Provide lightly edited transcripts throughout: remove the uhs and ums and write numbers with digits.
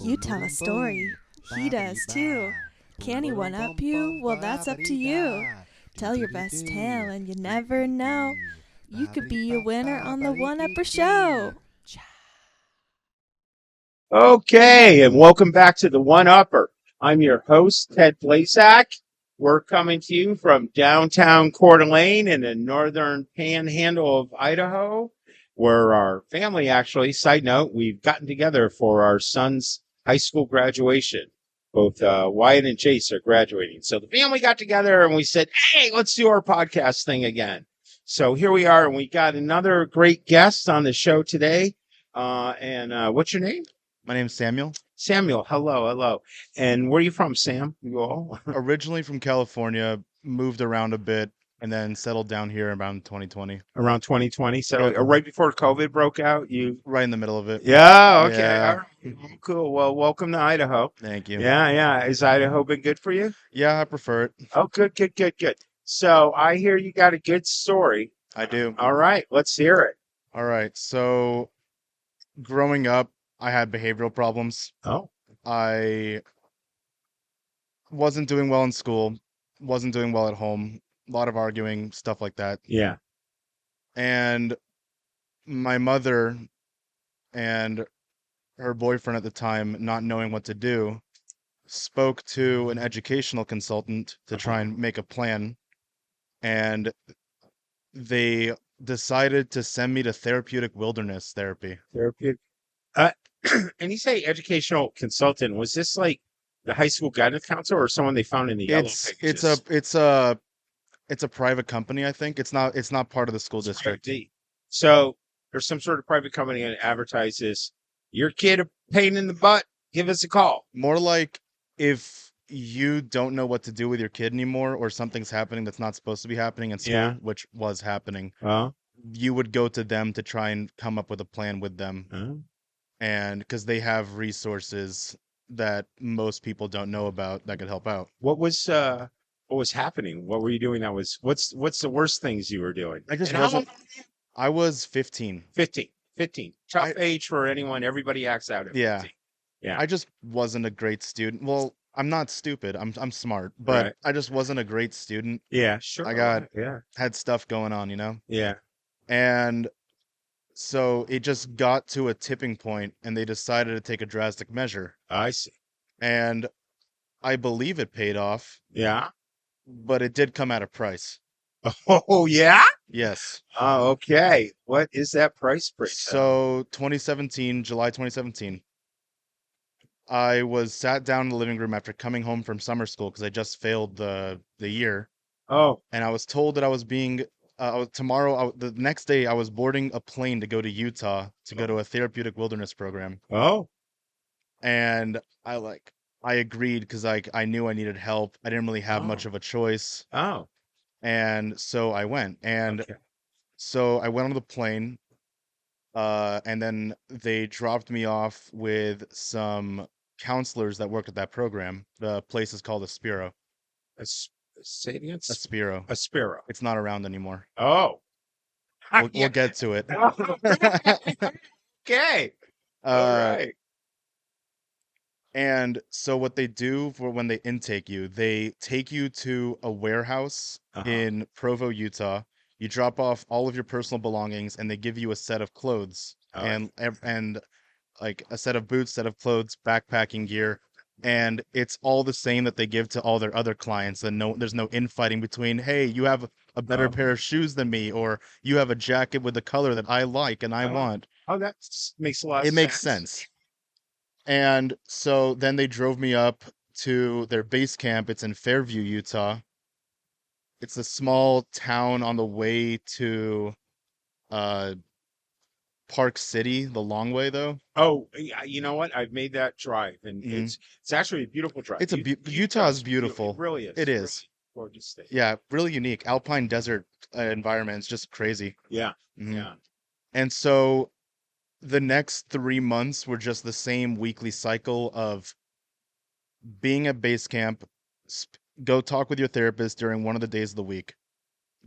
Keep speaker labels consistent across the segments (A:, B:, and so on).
A: You tell a story. He does too. Can he one up you? Well, that's up to you. Tell your best tale and you never know. You could be a winner on the One Upper Show.
B: Okay, and welcome back to the One Upper. I'm your host, Ted Blazak. We're coming to you from downtown Coeur D'Alene in the northern panhandle of Idaho, where our family actually, side note, we've gotten together for our son's high school graduation. Both Wyatt and Chase are graduating. So the family got together and we said, hey, let's do our podcast thing again. So here we are, and we got another great guest on the show today. What's your name?
C: My name's Samuel.
B: Samuel, hello. And where are you from, Sam? You all?
C: Originally from California, moved around a bit, and then settled down here around 2020.
B: Around 2020. So
C: Yeah.
B: right before COVID broke out, you.
C: Right in the middle of it.
B: Yeah. Okay.
C: Yeah.
B: All right. Cool. Well, welcome to Idaho.
C: Thank you.
B: Yeah. Has Idaho been good for you?
C: Yeah, I prefer it.
B: Oh, good. So I hear you got a good story.
C: I do.
B: All right. Let's hear it.
C: All right. So growing up, I had behavioral problems.
B: Oh.
C: I wasn't doing well in school, wasn't doing well at home, a lot of arguing, stuff like that.
B: Yeah.
C: And my mother and her boyfriend at the time, not knowing what to do, spoke to an educational consultant to try and make a plan, and they decided to send me to therapeutic wilderness therapy.
B: Therapeutic. And you say educational consultant. Was this like the high school guidance counselor or someone they found in the yellow pages?
C: It's a private company, I think. It's not part of the school district.
B: So there's some sort of private company that advertises your kid a pain in the butt, give us a call.
C: More like if you don't know what to do with your kid anymore, or something's happening that's not supposed to be happening in school, which was happening, you would go to them to try and come up with a plan with them. And because they have resources that most people don't know about that could help out.
B: What was happening? What were you doing? What's the worst things you were doing?
C: I was 15.
B: 15. Tough age for anyone. Everybody acts out at 15. Yeah.
C: I just wasn't a great student. Well, I'm not stupid. I'm smart, but I just wasn't a great student.
B: Yeah, sure.
C: I had stuff going on, you know?
B: Yeah.
C: And so it just got to a tipping point, and they decided to take a drastic measure.
B: I see.
C: And I believe it paid off.
B: Yeah.
C: But it did come at a price.
B: Oh, yeah?
C: Yes.
B: Oh, okay. What is that price break?
C: So July 2017, I was sat down in the living room after coming home from summer school because I just failed the year.
B: Oh.
C: And I was told that I was being the next day I was boarding a plane to go to Utah to go to a therapeutic wilderness program.
B: Oh.
C: And I agreed because I knew I needed help. I didn't really have much of a choice.
B: Oh.
C: And so I went. And so I went on the plane. And then they dropped me off with some counselors that worked at that program. The place is called Aspiro.
B: Say it again?
C: Aspiro.
B: Aspiro.
C: It's not around anymore.
B: Oh.
C: We'll get to it.
B: Okay. All right.
C: And so what they do for when they intake you, they take you to a warehouse in Provo, Utah. You drop off all of your personal belongings, and they give you a set of clothes and like a set of boots, set of clothes, backpacking gear, and it's all the same that they give to all their other clients. And there's no infighting between, hey, you have a better pair of shoes than me, or you have a jacket with the color that I like and I want.
B: Oh, that makes a lot of sense.
C: It makes sense. And so then they drove me up to their base camp. It's in Fairview, Utah. It's a small town on the way to Park City, the long way though.
B: Oh, you know what? I've made that drive, and it's actually a beautiful drive.
C: Utah is beautiful.
B: It really is.
C: It is.
B: Really gorgeous state.
C: Yeah, really unique. Alpine desert environment. It's just crazy.
B: Yeah.
C: Yeah. And so the next 3 months were just the same weekly cycle of being at base camp, go talk with your therapist during one of the days of the week,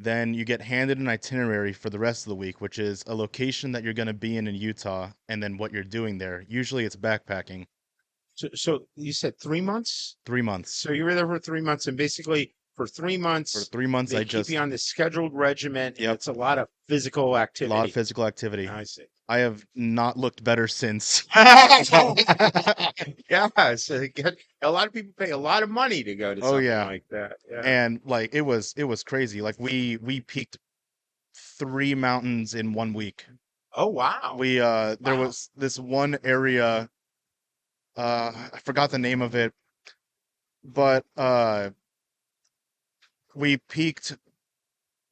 C: Then you get handed an itinerary for the rest of the week, which is a location that you're going to be in Utah, and then what you're doing there. Usually it's backpacking.
B: So you said 3 months?
C: 3 months.
B: So you were there for 3 months, and basically for 3 months,
C: For 3 months,
B: they
C: I
B: keep
C: just
B: you on the scheduled regimen, and
C: Yep.
B: it's a lot of physical
C: a
B: activity.
C: lot of physical activity.
B: I see.
C: I have not looked better since.
B: Yeah, so a lot of people pay a lot of money to go to
C: Oh,
B: something
C: yeah.
B: like that. Yeah.
C: And like it was crazy. Like we peaked 3 mountains in 1 week.
B: Oh wow.
C: There
B: Wow.
C: was this one area, I forgot the name of it, but we peaked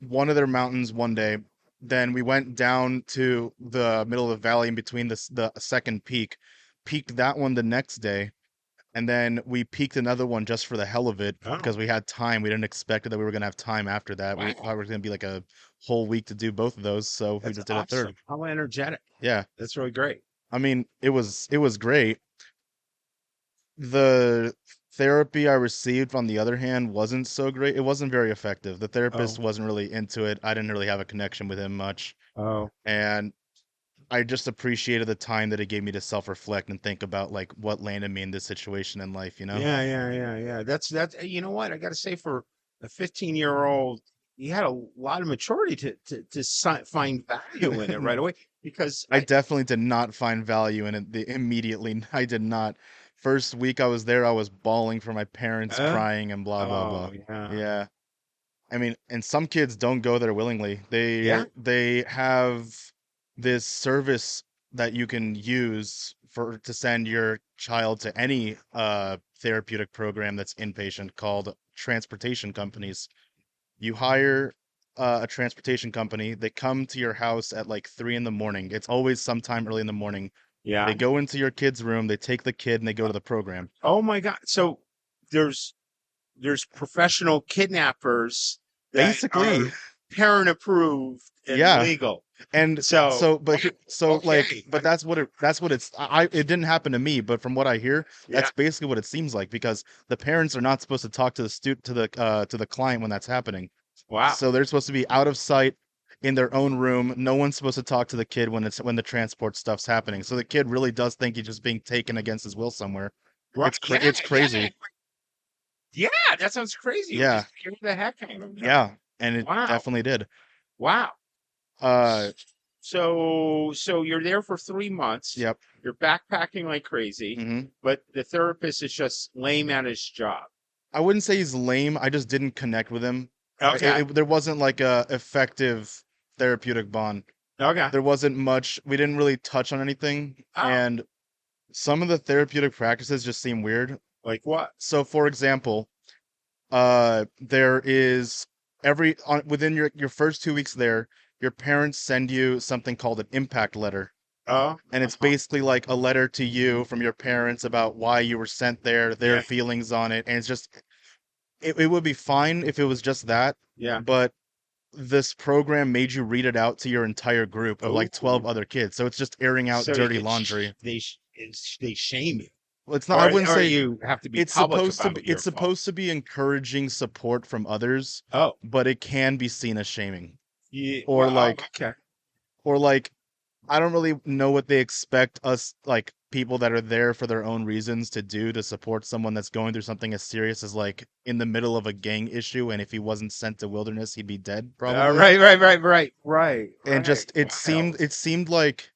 C: one of their mountains one day. Then we went down to the middle of the valley in between the second peak, peaked that one the next day, and then we peaked another one just for the hell of it
B: Oh.
C: because we had time. We didn't expect that we were gonna have time after that. We
B: Wow.
C: thought it was gonna be like a whole week to do both of those, so we
B: That's
C: just did a third.
B: awesome. How energetic.
C: Yeah,
B: That's really great.
C: I mean, it was great. The therapy I received, on the other hand, wasn't so great. It wasn't very effective. The therapist
B: Oh.
C: wasn't really into it. I didn't really have a connection with him much.
B: Oh.
C: And I just appreciated the time that it gave me to self-reflect and think about like what landed me in this situation in life, you know?
B: Yeah. That's you know what I got to say, for a 15-year-old, you had a lot of maturity to find value in it right away, because
C: I definitely did not find value in it immediately. I did not. First week I was there, I was bawling for my parents, crying and blah blah blah.
B: yeah.
C: Yeah. I mean, and some kids don't go there willingly.
B: Yeah.
C: They have this service that you can use to send your child to any therapeutic program that's inpatient, called transportation companies. You hire a transportation company. They come to your house at like 3 in the morning. It's always sometime early in the morning.
B: Yeah.
C: They go into your kid's room. They take the kid and they go to the program.
B: Oh my God. So there's professional kidnappers that
C: Basically,
B: are parent approved and
C: yeah.
B: legal.
C: And
B: So
C: but
B: okay.
C: but that's what it's it didn't happen to me, but from what I hear, that's basically what it seems like, because the parents are not supposed to talk to the to the client when that's happening.
B: Wow.
C: So they're supposed to be out of sight in their own room. No one's supposed to talk to the kid when the transport stuff's happening. So the kid really does think he's just being taken against his will somewhere.
B: Right.
C: It's crazy.
B: Yeah, that sounds crazy. It
C: Yeah.
B: just scared the heck out of me.
C: Yeah, and it
B: Wow.
C: definitely did.
B: Wow.
C: Uh,
B: So you're there for 3 months.
C: yep.
B: You're backpacking like crazy,
C: hmm
B: but the therapist is just lame at his job.
C: I wouldn't say he's lame. I just didn't connect with him.
B: Okay.
C: There wasn't like a effective therapeutic bond.
B: Okay.
C: There wasn't much. We didn't really touch on anything,
B: Oh.
C: and some of the therapeutic practices just seem weird.
B: Like what?
C: So, for example, there is within your first 2 weeks there, your parents send you something called an impact letter.
B: Oh.
C: And it's basically like a letter to you from your parents about why you were sent there, their
B: Yeah.
C: feelings on it. And it's just, it would be fine if it was just that.
B: Yeah.
C: But this program made you read it out to your entire group of like 12
B: Ooh.
C: other kids. So it's just airing out
B: So
C: dirty
B: it's-
C: laundry.
B: They shame you.
C: Well, it's not, I wouldn't
B: or
C: say
B: you have to be
C: it's
B: public
C: supposed to
B: about
C: be,
B: your
C: it's supposed to be encouraging support from others,
B: fault.
C: but it can be seen as shaming.
B: Yeah.
C: Or
B: Well,
C: like,
B: okay.
C: or like, I don't really know what they expect us, like people that are there for their own reasons, to do to support someone that's going through something as serious as like in the middle of a gang issue, and if he wasn't sent to wilderness, he'd be dead probably.
B: Right.
C: And just
B: Wow.
C: it seemed like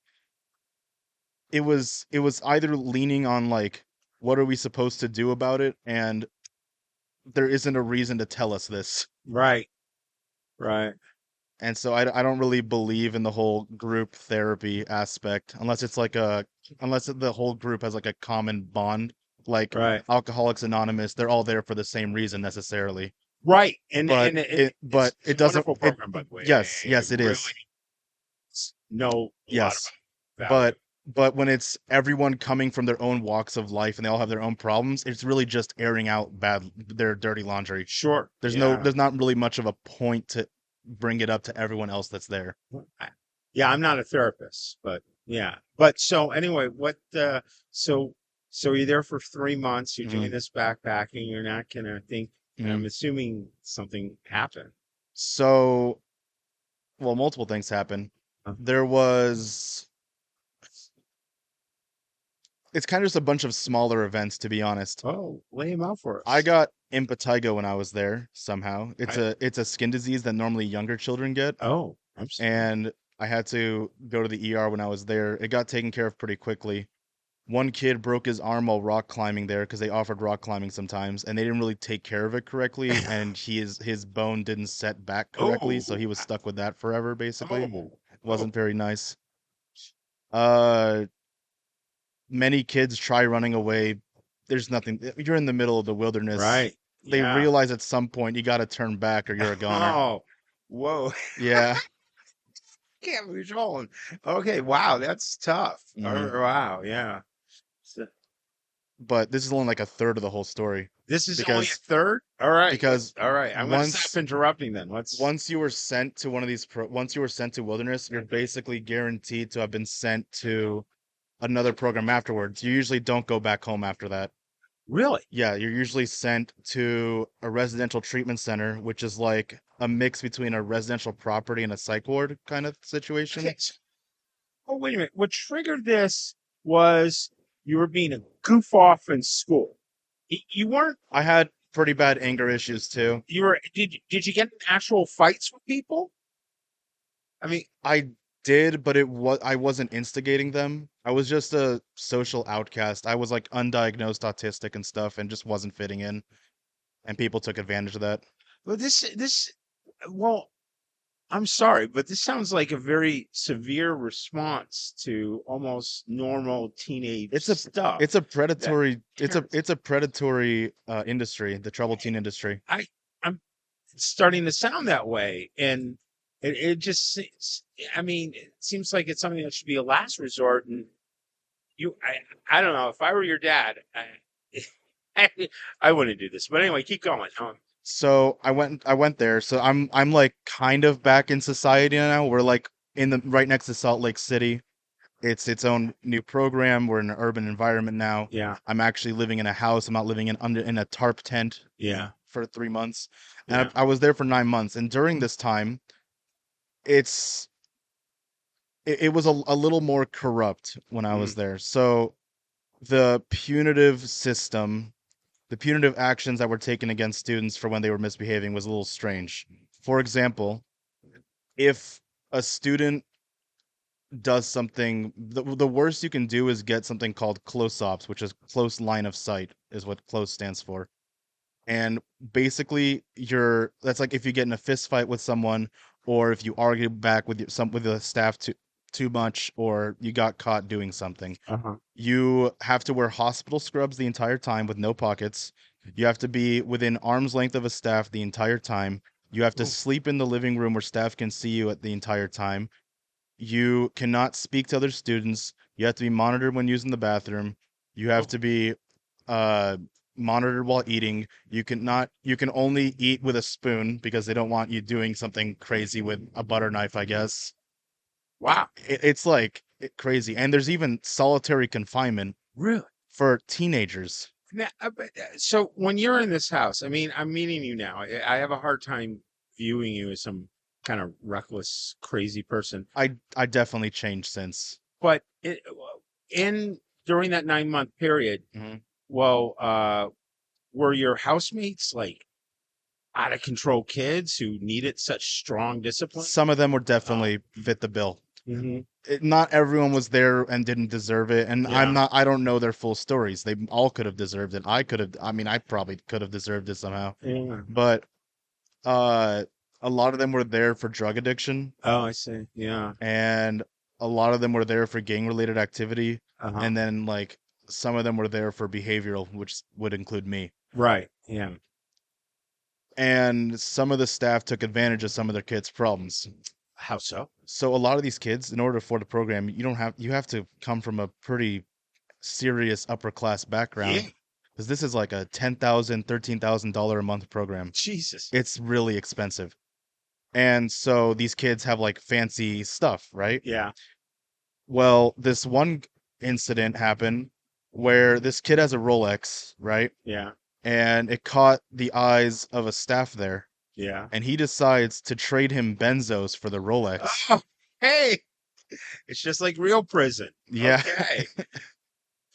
C: it was either leaning on like, what are we supposed to do about it, and there isn't a reason to tell us this.
B: Right.
C: And so I don't really believe in the whole group therapy aspect, unless it's like unless the whole group has like a common bond, like
B: Right.
C: Alcoholics Anonymous. They're all there for the same reason necessarily.
B: Right. And
C: But
B: it's
C: it
B: a
C: doesn't.
B: wonderful program, by the way.
C: Yes, it
B: really
C: is.
B: know a lot
C: Yes,
B: about value.
C: but when it's everyone coming from their own walks of life and they all have their own problems, it's really just airing out their dirty laundry.
B: Sure.
C: There's not really much of a point to bring it up to everyone else that's there.
B: Yeah, I'm not a therapist, but yeah. But so anyway, so you're there for 3 months, you're doing this backpacking, you're not gonna think, and I'm assuming something happened.
C: So, well, multiple things happened.
B: Uh,
C: There was it's kind of just a bunch of smaller events, to be honest.
B: Oh, lay him out for
C: I
B: us.
C: got impetigo when I was there somehow. It's
B: I,
C: a skin disease that normally younger children get,
B: oh, I'm sorry.
C: and I had to go to the ER when I was there. It got taken care of pretty quickly. One kid broke his arm while rock climbing there because they offered rock climbing sometimes, and they didn't really take care of it correctly, and his bone didn't set back correctly, so he
B: Oh,
C: was stuck with that forever, basically.
B: oh, oh,
C: Wasn't very nice. Uh, Many kids try running away. There's nothing. You're in the middle of the wilderness.
B: right.
C: They
B: Yeah.
C: realize at some point you got to turn back or you're a goner.
B: Oh, whoa.
C: Yeah.
B: Can't believe rolling. Okay, wow, that's tough.
C: Mhm.
B: Wow, yeah. So
C: But this is only like a third of the whole story
B: this is only a
C: because
B: third? All right.
C: because
B: All right. I'm gonna stop
C: once
B: interrupting then. Let's
C: once you were sent to one of these once you were sent to wilderness, you're basically guaranteed to have been sent to another program afterwards. You usually don't go back home after that.
B: really.
C: Yeah, you're usually sent to a residential treatment center, which is like a mix between a residential property and a psych ward kind of situation.
B: Okay. Oh, wait a minute. What triggered this was you were being a goof off in school. You weren't.
C: I had pretty bad anger issues too.
B: You were. Did you get in actual fights with people? I mean,
C: I did, but I wasn't instigating them. I was just a social outcast. I was like undiagnosed autistic and stuff and just wasn't fitting in, and people took advantage of that.
B: well, this. Well, I'm sorry, but this sounds like a very severe response to almost normal teenage
C: It's a
B: stuff.
C: it's a
B: That
C: predatory
B: parents,
C: it's a predatory industry, the troubled teen industry.
B: I'm starting to sound that way, and it just seems. I mean, it seems like it's something that should be a last resort. And I don't know. If I were your dad, I wouldn't do this. But anyway, keep going.
C: So I went there. So I'm like kind of back in society now. We're like in the right next to Salt Lake City. It's its own new program. We're in an urban environment now.
B: Yeah,
C: I'm actually living in a house. I'm not living in a tarp tent
B: yeah,
C: for 3 months. And
B: yeah.
C: I was there for 9 months. And during this time, it's it was a little more corrupt when I was
B: Mm,
C: there. So the punitive system, the punitive actions that were taken against students for when they were misbehaving was a little strange. For example, if a student does something, the worst you can do is get something called close ops, which is close line of sight, is what close stands for. And basically, that's like if you get in a fist fight with someone, or if you argue back with with the staff too much, or you got caught doing something.
B: uh-huh.
C: You have to wear hospital scrubs the entire time with no pockets. You have to be within arm's length of a staff the entire time. You have to
B: Ooh,
C: sleep in the living room where staff can see you at the entire time. You cannot speak to other students. You have to be monitored when using the bathroom. You have
B: oh,
C: to be uh monitored while eating. You can only eat with a spoon because they don't want you doing something crazy with a butter knife, I guess.
B: wow.
C: It's like crazy. And there's even solitary confinement
B: Really?
C: for teenagers.
B: Now, so when you're in this house, I mean, I'm meeting you now. I have a hard time viewing you as some kind of reckless, crazy person.
C: I definitely changed since.
B: But in during that 9 month period,
C: Mhm.
B: well, were your housemates like out of control kids who needed such strong discipline?
C: Some of them were
B: Uh,
C: definitely fit the bill.
B: mhm.
C: Not everyone was there and didn't deserve it, and
B: Yeah.
C: I don't know their full stories. They all could have deserved it. I mean, I probably could have deserved it somehow.
B: Yeah.
C: But uh a lot of them were there for drug addiction,
B: Oh, I see. Yeah.
C: and a lot of them were there for gang related activity,
B: Uh-huh.
C: and then like some of them were there for behavioral, which would include me.
B: Right. Yeah.
C: And some of the staff took advantage of some of their kids' problems.
B: How so?
C: So a lot of these kids, in order to afford a program, you have to come from a pretty serious upper class
B: Yeah.
C: background, because this is like a $10,000, $13,000 a month program.
B: Jesus.
C: It's really expensive. And so these kids have like fancy stuff, right?
B: Yeah.
C: Well, this one incident happened where this kid has a Rolex, right?
B: Yeah.
C: And it caught the eyes of a staff there.
B: Yeah.
C: and he decides to trade him benzos for the Rolex.
B: Oh, hey, it's just like real prison.
C: Yeah.
B: Okay.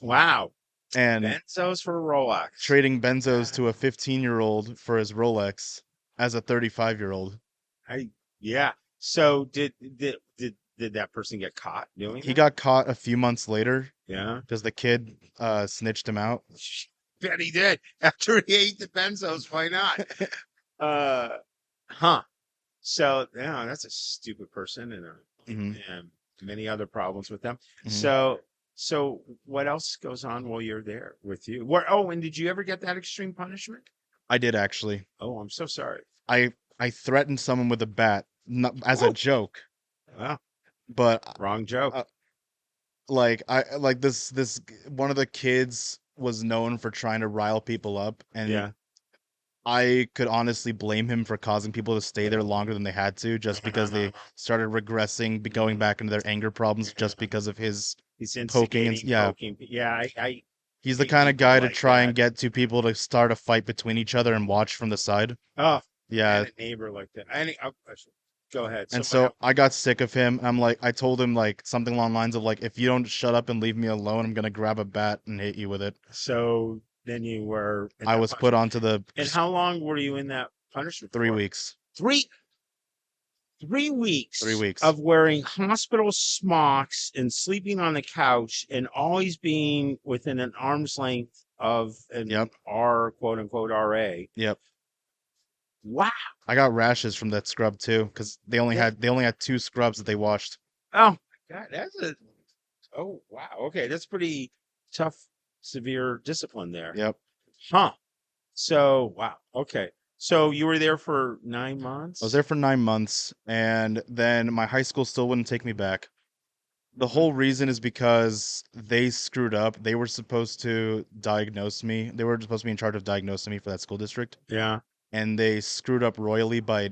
B: Wow.
C: And
B: Benzos for Rolex.
C: trading benzos to a 15-year-old for his Rolex as a 35-year-old.
B: Yeah. So did that person get caught doing
C: He
B: that?
C: got caught a few months later
B: Yeah.
C: because the kid snitched him out.
B: Bet he did. After he ate the benzos, why not? Huh. So yeah, that's a stupid person
C: Mhm,
B: and many other problems with them.
C: mhm.
B: So what else goes on while you're there with you? What and did you ever get that extreme punishment?
C: I did actually.
B: Oh, I'm so sorry.
C: I threatened someone with a bat as a
B: Oh,
C: joke,
B: well,
C: but
B: wrong joke.
C: uh, this one of the kids was known for trying to rile people up, and
B: Yeah.
C: I could honestly blame him for causing people to stay there longer than they had to, just because they started regressing, going back into their anger problems, just because of his
B: He's
C: poking and
B: instigating,
C: yeah.
B: poking. Yeah, I
C: He's the
B: hate
C: kind of
B: people
C: guy to
B: like
C: try and
B: that.
C: get two people to start a fight between each other and watch from the side.
B: Oh, I
C: Yeah.
B: had a neighbor like that. Go ahead. So
C: And
B: what
C: so
B: happened?
C: I got sick of him. I told him like something along the lines of like, if you don't shut up and leave me alone, I'm gonna grab a bat and hit you with it.
B: So then you were in
C: I
B: that
C: was put
B: punishment.
C: onto the
B: And how long were you in that punishment
C: 3
B: for?
C: weeks.
B: 3 3 weeks
C: 3 weeks.
B: of wearing hospital smocks and sleeping on the couch and always being within an arm's length of an
C: Yep.
B: R quote unquote RA.
C: Yep.
B: Wow.
C: I got rashes from that scrub too, because they only had 2 scrubs that they washed.
B: Oh my God, oh wow. Okay, that's pretty tough, severe discipline there.
C: Yep.
B: Huh. So wow. Okay. So you were there for 9 months?
C: I was there for 9 months, and then my high school still wouldn't take me back. The whole reason is because they screwed up. They were supposed to diagnose me. They were supposed to be in charge of diagnosing me for that school district,
B: Yeah.
C: and they screwed up royally by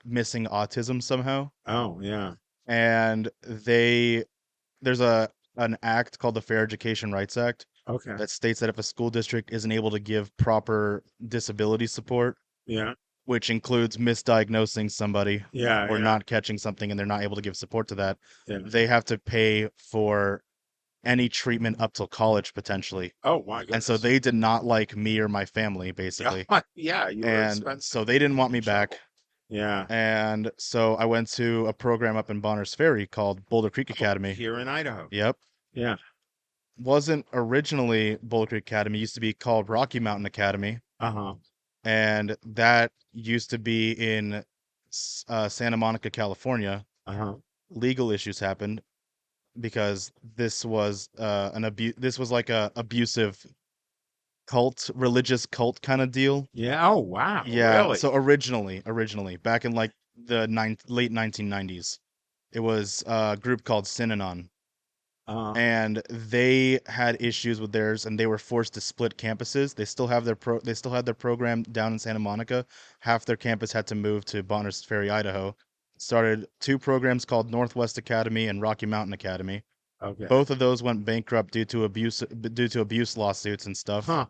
C: missing autism somehow.
B: Oh yeah.
C: And there's an act called the Fair Education Rights Act
B: Okay.
C: that states that if a school district isn't able to give proper disability support,
B: Yeah.
C: which includes misdiagnosing somebody
B: Yeah.
C: or
B: Yeah.
C: not catching something and they're not able to give support to that,
B: Yeah.
C: they have to pay for any treatment up till college potentially.
B: Oh my
C: And so
B: goodness.
C: they did not like me or my family basically.
B: Yeah, you were
C: And
B: expensive.
C: so they didn't want me back.
B: Yeah.
C: And so I went to a program up in Bonners Ferry called Boulder Creek Academy.
B: Here in Idaho.
C: Yep.
B: Yeah.
C: Wasn't originally Boulder Creek Academy, used to be called Rocky Mountain Academy.
B: Uh-huh.
C: And that used to be in Santa Monica, California.
B: Uh-huh.
C: Legal issues happened because this was this was like a abusive religious cult kind of deal.
B: Yeah. Oh wow.
C: Yeah,
B: Really?
C: so originally back in like the late 1990s, it was a group called Synanon. And they had issues with theirs, and they were forced to split campuses. They still have they still had their program down in Santa Monica. Half their campus had to move to Bonners Ferry, Idaho. Started 2 programs called Northwest Academy and Rocky Mountain Academy.
B: Okay.
C: Both of those went bankrupt due to abuse lawsuits and stuff.
B: Huh.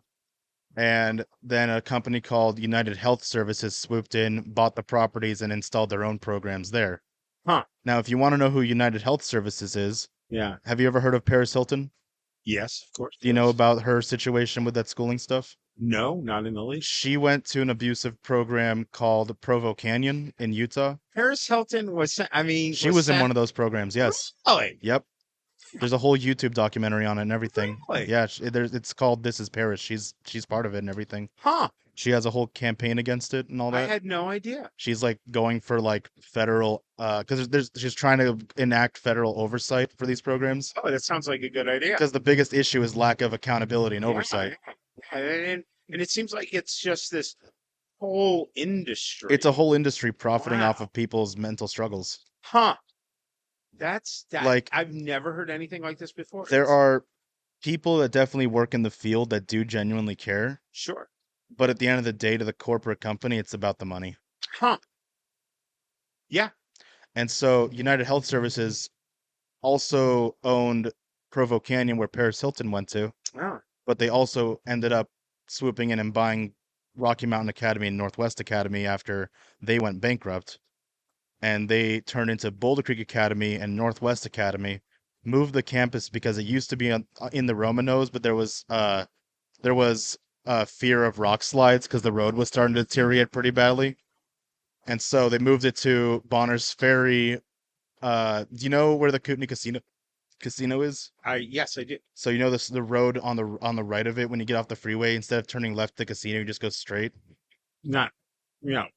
C: And then a company called United Health Services swooped in, bought the properties, and installed their own programs there.
B: Huh.
C: Now, if you want to know who United Health Services is,
B: Yeah.
C: have you ever heard of Paris Hilton?
B: Yes, of course.
C: Do you know
B: yes.
C: about her situation with that schooling stuff?
B: No, not in the least.
C: She went to an abusive program called Provo Canyon in Utah.
B: Paris Hilton was, I mean,
C: She was in one of those programs, yes.
B: Really?
C: Yep. There's a whole YouTube documentary on it and everything.
B: Really?
C: Yeah, it's called This Is Paris. She's part of it and everything.
B: Huh.
C: She has a whole campaign against it and all
B: I
C: that.
B: had no idea.
C: She's like going for like federal because she's trying to enact federal oversight for these programs.
B: Oh, that sounds like a good idea.
C: Because the biggest issue is lack of accountability and oversight.
B: Yeah. And it seems like it's just this whole industry.
C: It's a whole industry profiting
B: Wow.
C: off of people's mental struggles.
B: Huh. That's
C: Like,
B: I've never heard anything like this before.
C: There are people that definitely work in the field that do genuinely care,
B: Sure.
C: but at the end of the day, to the corporate company, it's about the money.
B: Huh. Yeah.
C: And so United Health Services also owned Provo Canyon, where Paris Hilton went to,
B: Oh.
C: but they also ended up swooping in and buying Rocky Mountain Academy and Northwest Academy after they went bankrupt, and they turned into Boulder Creek Academy and Northwest Academy. Moved the campus because it used to be in the Romanos, but there was fear of rock slides because the road was starting to deteriorate pretty badly, and so they moved it to Bonner's Ferry. Do you know where the Kootenai Casino is?
B: Yes, I do.
C: So you know the road on the right of it when you get off the freeway, instead of turning left to the casino, you just go straight.
B: Not,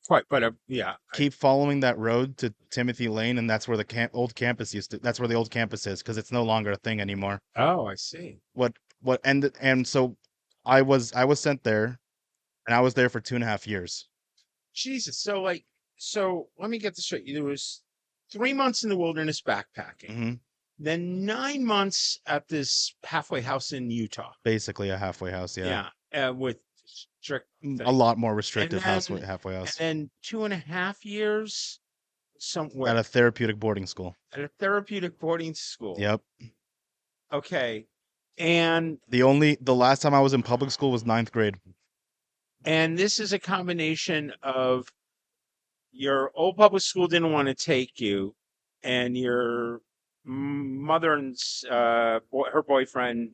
B: quite, but yeah.
C: Keep following that road to Timothy Lane, and that's where the old campus used to. That's where the old campus is because it's no longer a thing anymore.
B: Oh, I see.
C: What ended, and so I was sent there, and I was there for 2.5 years.
B: Jesus. So let me get this straight. There was 3 months in the wilderness backpacking,
C: Mm-hmm.
B: then 9 months at this halfway house in Utah.
C: Basically a halfway house, yeah.
B: With strict
C: A lot more restrictive
B: And then-
C: halfway house.
B: And then 2.5 years somewhere
C: At a therapeutic boarding school.
B: at a therapeutic boarding school.
C: Yep.
B: Okay. And
C: The last time I was in public school was 9th grade.
B: this is a combination of your old public school didn't want to take you, and your mother and her boyfriend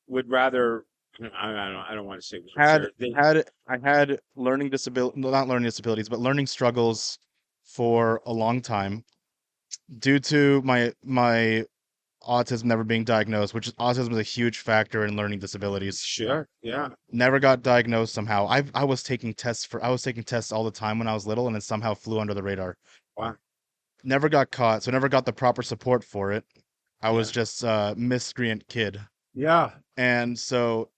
B: would rather. I don't want to say
C: I had learning disability, not learning disabilities, but learning struggles for a long time due to my autism never being diagnosed, which autism is a huge factor in learning disabilities.
B: Sure. Yeah.
C: Never got diagnosed somehow. I was taking tests all the time when I was little, and it somehow flew under the radar.
B: Wow.
C: Never got caught, so never got the proper support for it. I was just a miscreant kid.
B: Yeah.
C: And so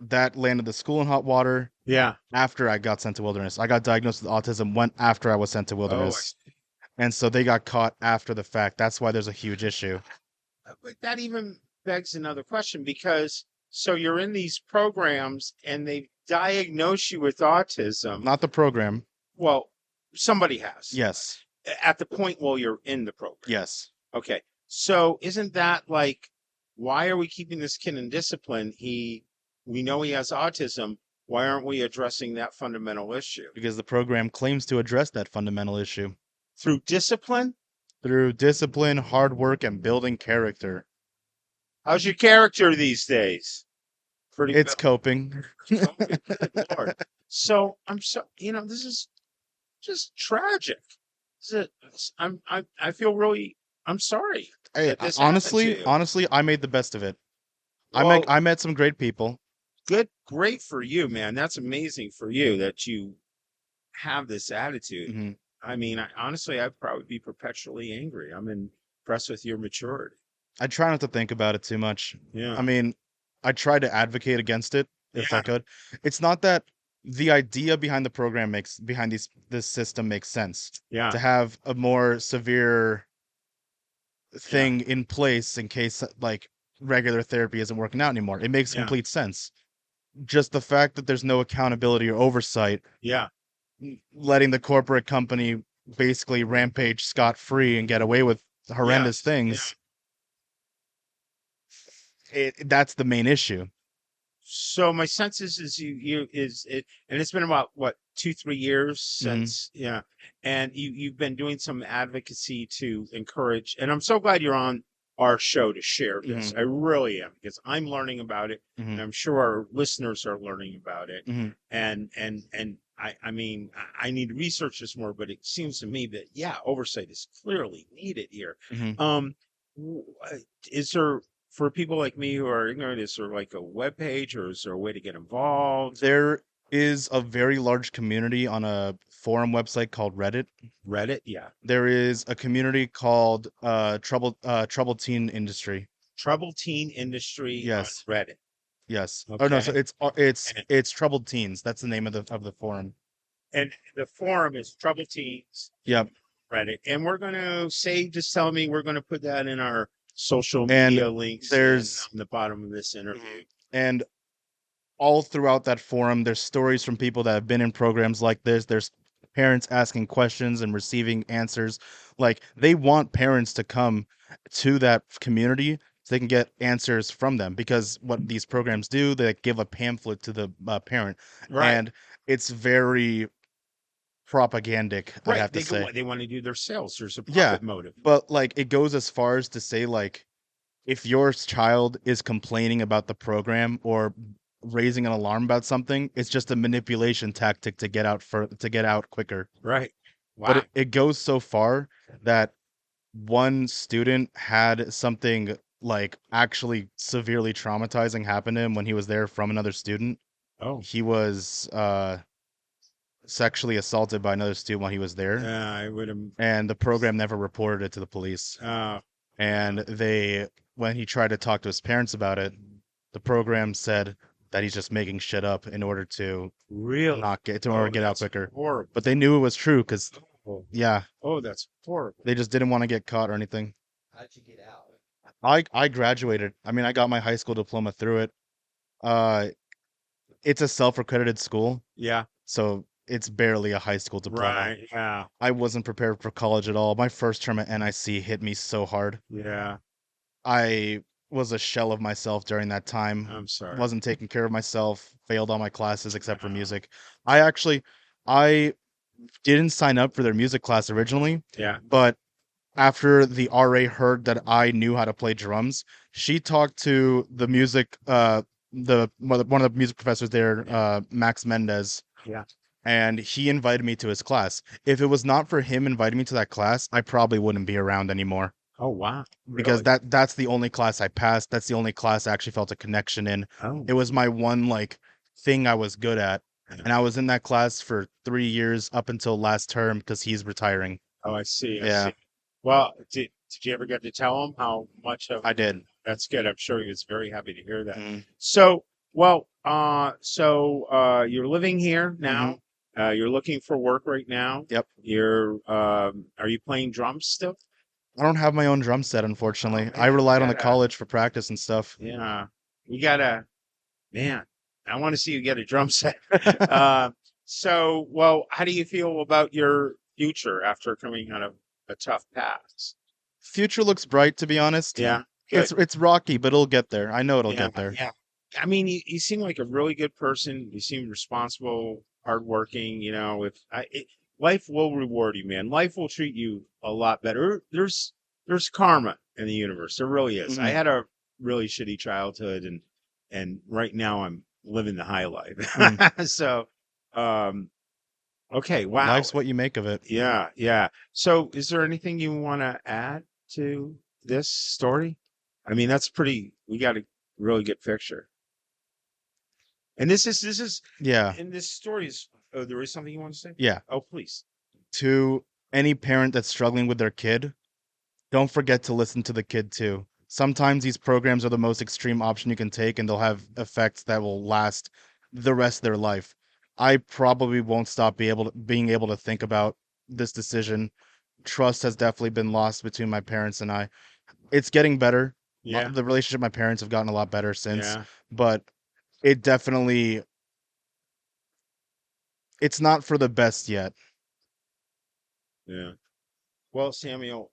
C: that landed the school in hot water
B: Yeah.
C: after I got sent to wilderness. I got diagnosed with autism went after I was sent to wilderness. And so they got caught after the fact. That's why there's a huge issue.
B: But that even begs another question, because so you're in these programs and they diagnose you with autism.
C: Not the program.
B: Well, somebody has.
C: Yes.
B: At the point while you're in the program.
C: Yes.
B: Okay. So isn't that like, why are we keeping this kid in discipline? We know he has autism. Why aren't we addressing that fundamental issue?
C: Because the program claims to address that fundamental issue.
B: Through discipline?
C: Through discipline, hard work, and building character.
B: How's your character these days?
C: It's coping.
B: Good Lord. So this is just tragic. I feel really, I'm sorry.
C: Hey,
B: that this happened to you.
C: honestly, I made the best of it.
B: Well,
C: I met some great people.
B: great for you, man. That's amazing for you that you have this attitude.
C: Mm-hmm.
B: I mean, honestly, I'd probably be perpetually angry. I'm impressed with your maturity.
C: I try not to think about it too much.
B: Yeah.
C: I mean, I try to advocate against it if I could. It's not that the idea behind the program this system makes sense.
B: Yeah.
C: To have a more severe thing in place in case like regular therapy isn't working out anymore. It makes complete sense. Just the fact that there's no accountability or oversight.
B: Yeah.
C: Letting the corporate company basically rampage scot-free and get away with horrendous things. That's the main issue.
B: So my sense is and it's been about what 2-3 years since and you've been doing some advocacy to encourage, and I'm so glad you're on our show to share this. I really am, because I'm learning about it, and I'm sure our listeners are learning about it. And I mean, I need to research this more, but it seems to me that oversight is clearly needed here. Is there, for people like me who are ignorant, is there like a webpage, or is there a way to get involved?
C: There is a very large community on a forum website called Reddit.
B: Reddit, yeah.
C: There is a community called Troubled Teen Industry.
B: Troubled Teen Industry.
C: Yes.
B: On Reddit.
C: Yes.
B: Okay.
C: Oh no, so it's Troubled Teens. That's the name of the forum.
B: And the forum is Troubled Teens.
C: Yep.
B: Reddit. And we're going to we're going to put that in our social media links on the bottom of this interview.
C: And all throughout that forum, there's stories from people that have been in programs like this. There's parents asking questions and receiving answers. Like, they want parents to come to that community so they can get answers from them. Because what these programs do, they give a pamphlet to the parent,
B: Right.
C: and it's very propagandic, I'd
B: Right.
C: have to say.
B: They want to do their sales. There's a
C: Yeah,
B: profit motive.
C: but like it goes as far as to say like if your child is complaining about the program or raising an alarm about something, it's just a manipulation tactic to get out quicker.
B: Right.
C: But
B: Wow.
C: it goes so far that one student had something like actually severely traumatizing happen to him when he was there from another student.
B: Oh.
C: He was sexually assaulted by another student while he was there,
B: I would have.
C: and the program never reported it to the police. And when he tried to talk to his parents about it, the program said that he's just making shit up in order to
B: Really?
C: get out
B: That's
C: quicker.
B: horrible.
C: But they knew it was true because,
B: Oh.
C: yeah,
B: Oh, that's horrible.
C: they just didn't want to get caught or anything.
D: How'd you get out?
C: I graduated. I mean, I got my high school diploma through it. It's a self-accredited school,
B: Yeah.
C: so it's barely a high school diploma.
B: Right. Yeah.
C: I wasn't prepared for college at all. My first term at NIC hit me so hard.
B: Yeah.
C: I was a shell of myself during that time.
B: I'm sorry.
C: Wasn't taking care of myself, failed all my classes except for music. I didn't sign up for their music class originally,
B: Yeah.
C: but after the RA heard that I knew how to play drums, she talked to the music one of the music professors there, Max Mendez.
B: Yeah.
C: And he invited me to his class. If it was not for him inviting me to that class, I probably wouldn't be around anymore.
B: Oh wow.
C: Because
B: Really?
C: that's the only class I passed. That's the only class I actually felt a connection in.
B: Oh.
C: It was my one like thing I was good at. And I was in that class for 3 years up until last term because he's retiring.
B: Oh, I see.
C: Yeah.
B: See. Well, did you ever get to tell him how much of?
C: I did.
B: That's good. I'm sure he was very happy to hear that.
C: Mhm.
B: So, well, you're living here now. You're looking for work right now.
C: Yep.
B: Are you playing drums still?
C: I don't have my own drum set, unfortunately.
B: Oh, man,
C: I relied on the
B: gotta-
C: college for practice and stuff.
B: Yeah. You gotta, man, I want to see you get a drum set. Well, how do you feel about your future after coming out of a tough past?
C: Future looks bright, to be honest.
B: Yeah. Good.
C: It's rocky, but it'll get there. I know it'll
B: Yeah,
C: get there.
B: Yeah. I mean, you seem like a really good person. You seem responsible, hardworking. Life will reward you, man. Life will treat you a lot better. There's karma in the universe. There really is. I
C: Mhm.
B: had a really shitty childhood, and right now I'm living the high life. So, okay, wow.
C: Life's what you make of it.
B: Yeah, yeah. So, is there anything you want to add to this story? I mean, we got a really good picture. And this is,
C: Yeah.
B: and this story is, oh, there is something you want to say?
C: Yeah.
B: Oh, please.
C: To any parent that's struggling with their kid, don't forget to listen to the kid too. Sometimes these programs are the most extreme option you can take, and they'll have effects that will last the rest of their life. I probably won't stop being able to think about this decision. Trust has definitely been lost between my parents and I. It's getting better.
B: Yeah.
C: The relationship with my parents have gotten a lot better since,
B: Yeah.
C: but it definitely it's not for the best yet.
B: Yeah. Well, Samuel,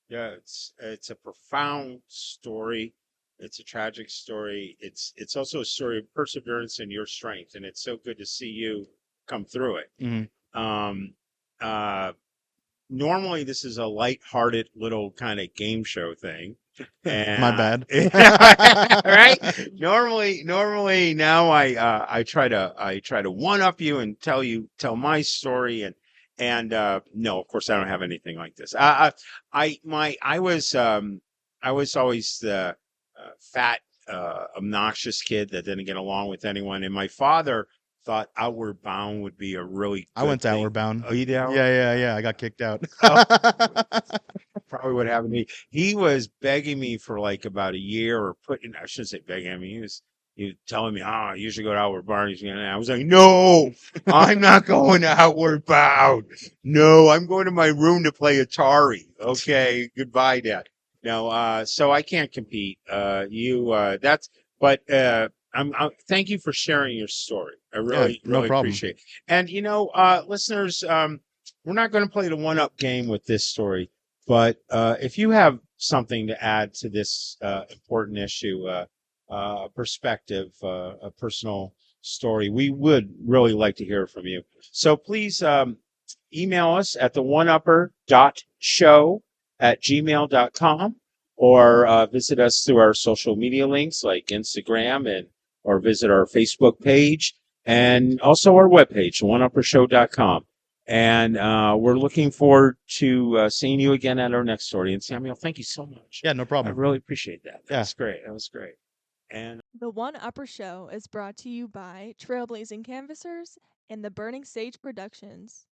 B: yeah, it's a profound story. It's a tragic story. It's also a story of perseverance and your strength, and it's so good to see you come through it.
C: Mhm.
B: Normally this is a lighthearted little kind of game show thing. And,
C: My bad.
B: right? Normally now I try to one up you and tell my story and no, of course I don't have anything like this. I was always the fat obnoxious kid that didn't get along with anyone, and my father thought Outward Bound would be a really good
C: I went to
B: thing.
C: Outward Bound.
B: Oh, you did?
C: Yeah. I got kicked out.
B: Probably what happened to me. He was begging me for like about a year, or I shouldn't say begging. I mean, he was telling me, you should go to Outward Bound. I was like, no, I'm not going to Outward Bound. No, I'm going to my room to play Atari. Okay, goodbye, Dad. No, so I can't compete. Thank you for sharing your story. I really
C: no problem.
B: appreciate it. And listeners, we're not going to play the one-up game with this story, but if you have something to add to this important issue, perspective, a personal story, we would really like to hear from you. So please email us at theoneupper.show@gmail.com, or visit us through our social media links like Instagram, or visit our Facebook page, and also our webpage, oneuppershow.com. And we're looking forward to seeing you again at our next story. And Samuel, thank you so much.
C: Yeah, no
B: I
C: problem.
B: really appreciate that. That
C: Yeah.
B: was great. That was great. And
A: The One Upper Show is brought to you by Trailblazing Canvassers and the Burning Sage Productions.